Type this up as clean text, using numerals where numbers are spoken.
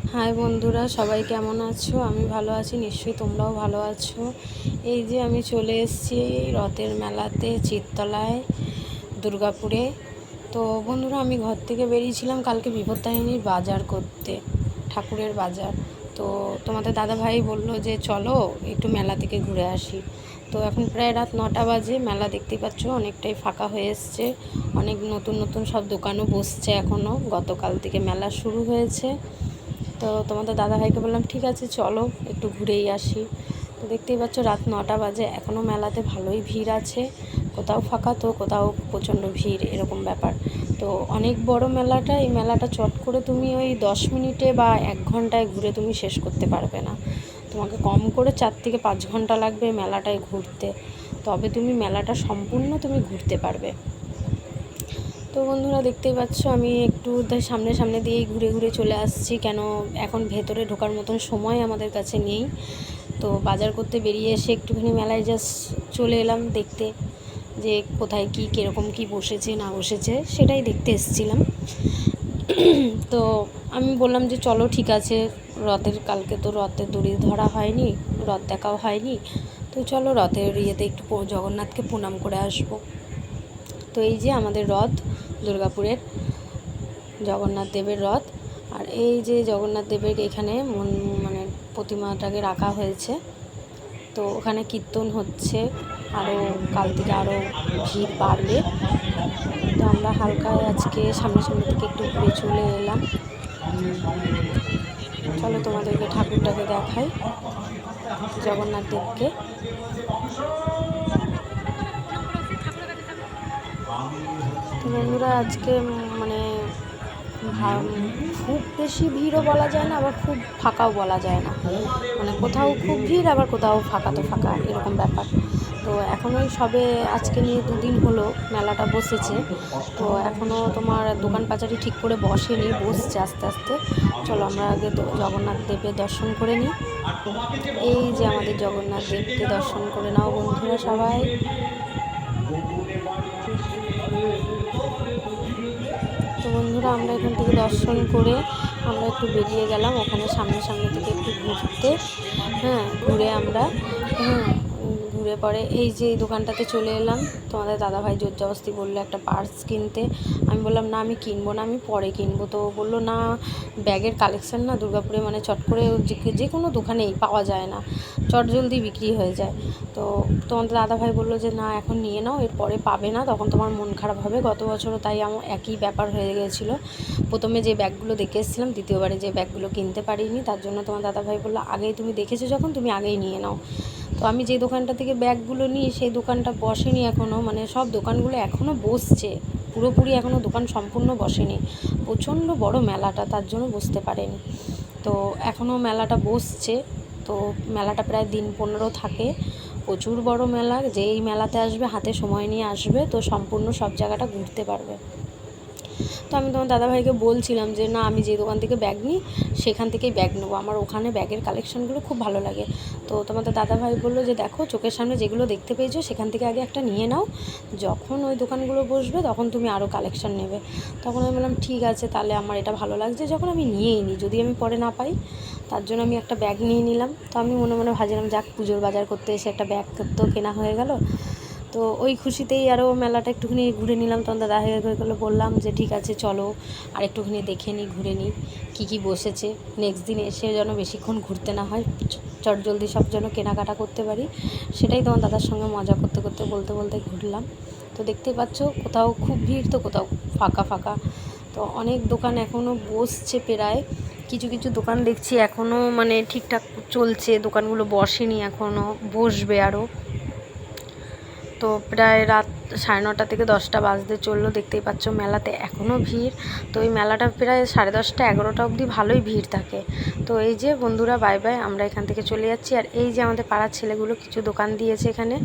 High বন্ধুরা, সবাই কেমন আছো? আমি ভালো আছি, নিশ্চয়ই তোমরাও ভালো আছো। এই যে আমি চলে এসেছি রথের মেলাতে, চিত্তলায়, দুর্গাপুরে। তো বন্ধুরা, আমি ঘর থেকে বেরিয়েছিলাম কালকে বিপত্তারিণীর বাজার করতে, ঠাকুরের বাজার। তো তোমাদের দাদাভাই বললো যে চলো একটু মেলা থেকে ঘুরে আসি। তো এখন প্রায় রাত 9টা বাজে, মেলা দেখতেই পাচ্ছ অনেকটাই ফাঁকা হয়ে এসছে। অনেক নতুন নতুন সব দোকানও বসছে, এখনও গতকাল থেকে মেলা শুরু হয়েছে। তো তোমাদের দাদাভাইকে বললাম ঠিক আছে চলো একটু ঘুরেই আসি। তো দেখতেই পাচ্ছ রাত 9টা বাজে, এখনও মেলাতে ভালোই ভিড় আছে, কোথাও ফাঁকা তো কোথাও প্রচণ্ড ভিড়, এরকম ব্যাপার। তো অনেক বড় মেলাটা, এই মেলাটা চট করে তুমি ওই 10 মিনিটে বা 1 ঘন্টায় ঘুরে তুমি শেষ করতে পারবে না। তোমাকে কম করে 4 থেকে 5 ঘন্টা লাগবে মেলাটায় ঘুরতে, তবে তুমি মেলাটা সম্পূর্ণ তুমি ঘুরতে পারবে। তো বন্ধুরা, দেখতেই পাচ্ছ আমি একটু সামনে সামনে দিয়েই ঘুরে ঘুরে চলে আসছি, কেন এখন ভেতরে ঢোকার মতন সময় আমাদের কাছে নেই। তো বাজার করতে বেরিয়ে এসে একটুখানি মেলায় জাস্ট চলে এলাম দেখতে, যে কোথায় কী কীরকম কী বসেছে না বসেছে সেটাই দেখতে এসেছিলাম। তো আমি বললাম যে চলো ঠিক আছে, কালকে তো রথের দড়ি ধরা হয়নি, রথ দেখাও হয়নি, তো চলো রথের ইয়েতে একটু জগন্নাথকে প্রণাম করে আসবো। তো এই যে আমাদের রথ, দুর্গাপুরের জগন্নাথ দেবের রথ। আর এই যে জগন্নাথ দেবের এখানে মানে প্রতিমাটাকে রাখা হয়েছে। তো ওখানে কীর্তন হচ্ছে, আরও কাল থেকে আরও ভিড় বাড়বে। তো আমরা হালকায় আজকে সামনে সামনে থেকে একটু ঘুরে চলে এলাম। চলো তোমাদেরকে ঠাকুরটাকে দেখাই, জগন্নাথ দেবকে। তো বন্ধুরা, আজকে মানে খুব বেশি ভিড়ও বলা যায় না, আবার খুব ফাঁকাও বলা যায় না, মানে কোথাও খুব ভিড় আবার কোথাও ফাঁকা, তো ফাঁকা এরকম ব্যাপার। তো এখনোই সবে আজকে নিয়ে 2 দিন হলো মেলাটা বসেছে, তো এখনও তোমার দোকান পাচারি ঠিক করে বসেনি, বসছে আস্তে আস্তে। চলো আমরা আগে জগন্নাথ দেবের দর্শন করে নিই। এই যে আমাদের জগন্নাথ দেবকে দর্শন করে নাও বন্ধুরা সবাই। তো বন্ধুরা, আমরা এখান থেকে দর্শন করে আমরা একটু বেরিয়ে গেলাম ওখানে সামনে সামনে থেকে একটু ঘুরতে। ঘুরে আমরা ঘুরে পরে এই যে এই দোকানটাতে চলে এলাম। তোমাদের দাদাভাই জোর জবস্তি বললো একটা পার্স কিনতে। আমি বললাম না, আমি কিনবো না, আমি পরে কিনবো। তো বললো না, ব্যাগের কালেকশান না দুর্গাপুরে মানে চট করে যে কোনো দোকানেই পাওয়া যায় না, চট জলদি বিক্রি হয়ে যায়। তো তোমাদের দাদাভাই বললো যে না, এখন নিয়ে নাও, এরপরে পাবে না, তখন তোমার মন খারাপ হবে। গত বছরও তাই আমার একই ব্যাপার হয়ে গিয়েছিলো। প্রথমে যে ব্যাগগুলো দেখে এসেছিলাম, দ্বিতীয়বারে যে ব্যাগগুলো কিনতে পারিনি, তার জন্য তোমার দাদাভাই বললো আগেই তুমি দেখেছো যখন, তুমি আগেই নিয়ে নাও। তো আমি যে দোকানটা থেকে ব্যাগগুলো নিই সেই দোকানটা বসেনি এখনও, মানে সব দোকানগুলো এখনও বসছে, পুরোপুরি এখনও দোকান সম্পূর্ণ বসেনি। প্রচণ্ড বড় মেলাটা, তার জন্য বুঝতে পারেনি। তো এখনও মেলাটা বসছে। তো মেলাটা প্রায় দিন 15 থাকে, প্রচুর বড় মেলা। যেই মেলাতে আসবে হাতে সময় নিয়ে আসবে, তো সম্পূর্ণ সব জায়গাটা ঘুরতে পারবে। তো আমি তোমার দাদাভাইকে বলছিলাম যে না, আমি যে দোকান থেকে ব্যাগ নিই সেখান থেকেই ব্যাগ নেবো, আমার ওখানে ব্যাগের কালেকশানগুলো খুব ভালো লাগে। তো তোমাদের দাদাভাই বললো যে দেখো, চোখের সামনে যেগুলো দেখতে পেয়েছো সেখান থেকে আগে একটা নিয়ে নাও, যখন ওই দোকানগুলো বসবে তখন তুমি আরও কালেকশান নেবে। তখন আমি বললাম ঠিক আছে, তাহলে আমার এটা ভালো লাগছে যখন আমি নিয়েই নিই, যদি আমি পরে না পাই। তার জন্য আমি একটা ব্যাগ নিয়ে নিলাম। তো আমি মনে মনে ভাবছিলাম যাক, পুজোর বাজার করতে এসে একটা ব্যাগ তো কেনা হয়ে গেল। তো ওই খুশিতেই আরও মেলাটা একটুখানি ঘুরে নিলাম। তখন দাদা হয়ে বললাম যে ঠিক আছে চলো আর একটুখানি দেখে নিই, ঘুরে নিই কী কী বসেছে, নেক্সট দিন এসে যেন বেশিক্ষণ ঘুরতে না হয়, চট জলদি সব যেন কেনাকাটা করতে পারি। সেটাই তোমার দাদার সঙ্গে মজা করতে করতে বলতে বলতে ঘুরলাম। তো দেখতেই পাচ্ছ কোথাও খুব ভিড় তো কোথাও ফাঁকা ফাঁকা। তো অনেক দোকান এখনও বসছে, প্রায় কিছু কিছু দোকান দেখছি এখনও মানে ঠিকঠাক চলছে, দোকানগুলো বসেনি, এখনও বসবে আরও। তো প্রায় রাত 9:30 থেকে 10টা বাজতে চললো, দেখতেই পাচ্ছ মেলাতে এখনও ভিড়। তো এই মেলাটা প্রায় 10:30, 11টা অবধি ভালোই ভিড় থাকে। তো এই যে বন্ধুরা, বাই বাই, আমরা এখান থেকে চলে যাচ্ছি। আর এই যে আমাদের পাড়ার ছেলেগুলো কিছু দোকান দিয়েছে এখানে।